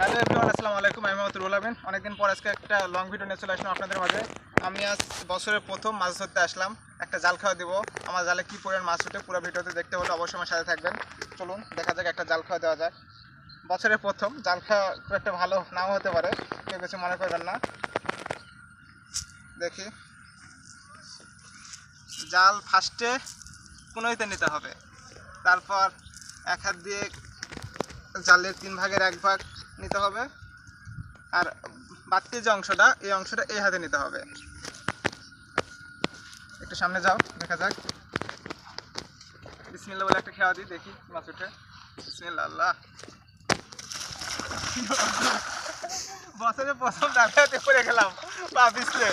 Hello everyone, আসসালামু আলাইকুম। আমি মোহাম্মদ রুহুল আমিন। অনেকদিন পর আজকে একটা লং ভিডিও নিয়ে চলে আসলাম আপনাদের মাঝে। আমি আজ বছরের প্রথম মাছ ধরতে আসলাম। একটা জাল খাওয়া দিব। আমার জালে কী পরিমাণ মাছ ওঠে পুরো ভিডিওতে দেখতে হলে অবশ্যই আমার সাথে থাকবেন। চলুন দেখা যাক, একটা জাল খাওয়া দেওয়া যায়। বছরের প্রথম জাল খাওয়া খুব একটা ভালো নাও হতে পারে, কেউ কিছু মনে করবেন না। দেখি, জাল ফার্স্টে কোনোইতে নিতে হবে, তারপর এক হাত দিয়ে জালের 3 ভাগের 1 ভাগ নিতে হবে, আর বাড়তি যে অংশটা এই অংশটা এই হাতে নিতে হবে। একটু সামনে যাও, দেখা যাক। বিসমিল্লাহ বলে একটা খেয়া দিই, দেখি মাছ উঠে। বিসমিল্লাহ। আল্লাহ, বছরে প্রথম ডাকাতে পড়ে গেলাম, পা পিছলে।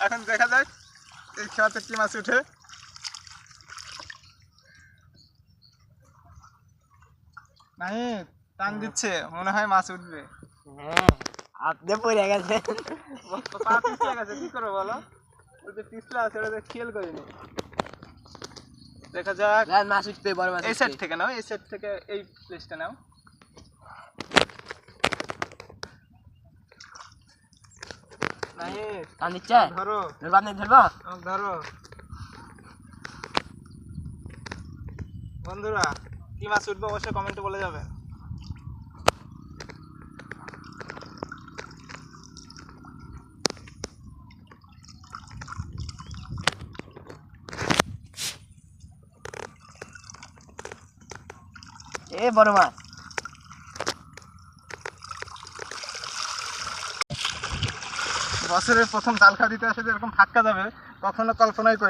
এখন দেখা যাক এই খেয়াতে কি মাছ উঠে। নাই, টান দিচ্ছে, মনে হয় মাছ উঠবে। হ্যাঁ, আপনি পড়ে গেছেন। পা পিছলে গেছে, কি করবো বলো? ওই যে পিছলে আছে ওটা খেয়াল করিনি। দেখা যাক। মাছ উঠবে, বড় মাছ এই সাইড থেকে নাও, এই সাইড থেকে এই প্লেসটা নাও। নাই, টান দিচ্ছে। ধরো, ধরবা আপনি, ধরবা। ধরো বন্ধুরা, কি মাছ উঠবে অবশ্যই কমেন্টে বলে যাবে। এ বড় মাছ। বছরের প্রথম জাল খাওয়া দিতে আসে যে এরকম ফাক্কা যাবে কখনো কল্পনাই করে